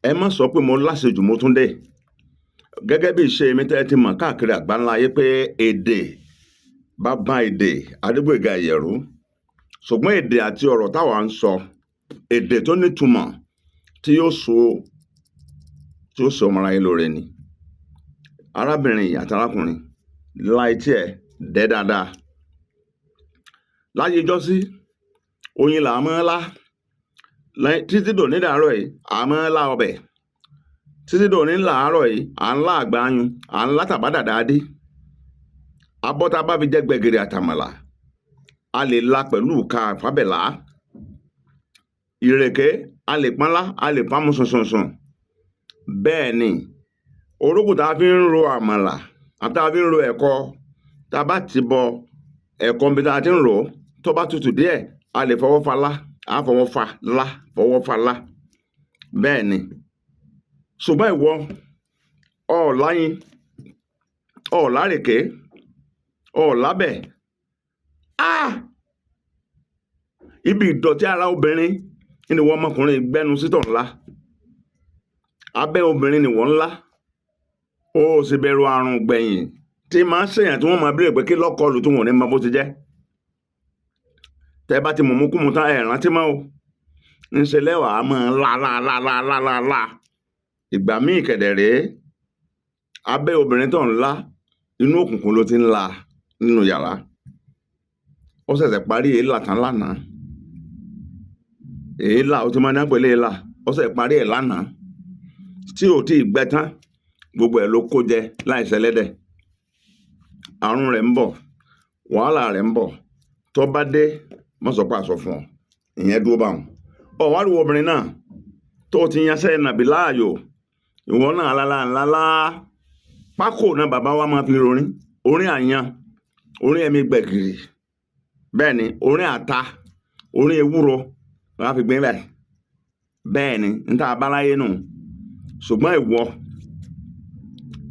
ẹ má sọ pé mo láṣejù mo tún dé. Gẹ́gẹ́ bí ìṣe mi tẹ́ ti mọ̀ káàkiri àgbáńlá ayé pé èdè bàbá èdè Adégbóyèga Ìyẹ̀rú, ṣùgbọ́n èdè àti ọ̀rọ̀ táwa ń sọ, èdè tó nítumọ̀ tí yóò so ọmọ aráyé lóore ni. Arábìnrin yìí àti arákùnrin láì tí ẹ̀ dẹ́ dáadáa. Láyé ijọ́sí, oyin là á mọ́ lá. Títí dòní dàárọ̀ yìí, à mọ́ lá ọbẹ̀. Títí dòní làárọ̀ yìí, à ń lá àgbáyún, à ń lá tàbádàdádé. Abọ́ tá bá fi jẹ gbẹ̀gìrì àtàmàlà, a lè la pẹ̀lú ìka àfábẹ̀lá. Ìrèké, a lè pọ́nlá, a lè pọ́nmú sùnsùnsùn. Bẹ́ẹ̀ ni, orógùn tá fi ń ro àmàlà, àti tá fi ń ro ẹ̀kọ, tá bá ti bọ ẹ̀kọ bí tá ti ń rò, tó bá tutù díẹ̀, a lè fọwọ́ fa lá, a fọwọ́ fa lá. Bẹ́ẹ̀ ni, ṣùgbọ́n ìwọ, ọ̀ọ́láyin, ọ̀ọ́lárèké, ọ̀ọ́lábẹ̀. Ibi ìdọ̀tí ara obìnrin ni wọ́n ọmọkùnrin gbẹ́nu sítọ̀ ńlá. Abẹ́ obìnrin ni wọ́n ńlá. Ó sì bẹ̀rù àrùn gbẹ̀yìn tí máa ń ṣèyàn tí wọ́n máa béèrè pé kí lọ́kọlù tí wọ́n ní mọ bó ti jẹ́. Tẹ́ bá ti mọ̀mú kú mu tán ẹ̀ rántí mọ́ o. Ńṣe lẹ́wàá máa lá. Ìgbà míì kẹ̀dẹ̀ rèé, abẹ́ obìnrin tó ń lá, inú òkùnkùn ló ti ń la nínú yàrá. Ó ṣẹ̀ṣẹ̀ parí èélà tán lánàá. Èélà ó ti máa ń pèlè èélà, ó ṣẹ̀ṣẹ̀ parí ẹ̀ lánàá. Tí ò tí ì gbẹ tán, gbogbo ẹ̀ ló kó jẹ láìṣẹlẹ́dẹ̀. Àrùn rẹ̀ ń bọ̀, wàhálà rẹ̀ ń bọ̀. Tó bá dé, mọ́ sọ pé àsọ fún ọ. Ìyẹn dúró bá wọn. Ọ̀wárí obìnrin náà tó ti yanṣẹ́ nàbì láàyò, ìwọ náà lálá. Pákò náà bàbá wa máa fi rorin. Orin àyàn, orin ẹ̀mí gbẹ̀gìrì. Bẹ́ẹ̀ ni, orin àta, orin ewúro wọ́n á fi gbé bẹ́ẹ̀. Bẹ́ẹ̀ ni, ń tá abáláyé nù. Ṣùgbọ́n ìwọ,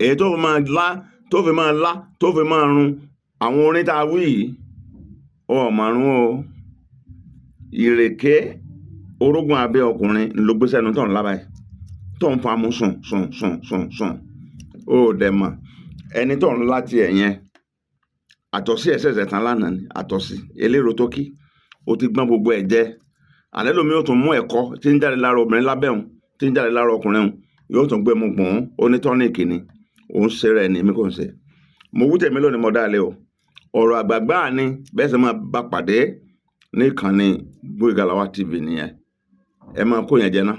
èyí tó fi máa lá, tó fi máa run àwọn orin tá a wí yìí, ọ̀mọ̀rún o. Ìrèké, orógùn abẹ́ ọkùnrin ló gbé sẹ́nu tó ń lá báyìí. Tó ń fa mú sùn. Ó dẹ̀ mọ̀, ẹni tó ń lá tiẹ̀ yẹn, àtọ̀sí ẹ̀ṣẹ̀ṣẹ̀ tán lánàá ni, àtọ̀sí eléro tó kí, ó ti gbọ́n gbogbo ẹ̀ jẹ́. Àlẹ́ lómi yóò tún mú ẹ̀kọ́ tí ń jáde lára obìnrin lábẹ́ òun, tí ń jáde lára ọkùnrin òun, yóò tún gbé mu gbọ̀n onítọ́nìkì ni. Òun ṣe rẹ̀ ní mi kò ń ṣe. Mo wú tèmi lónìí mo dáa lé o. Ọ̀rọ̀ àgbàgbà ni bẹ́ẹ̀ sì máa bá pàdé ní ìkànnì Gbóyèga Lawal TV nìyẹn. Ẹ máa kó yẹn jẹ ná.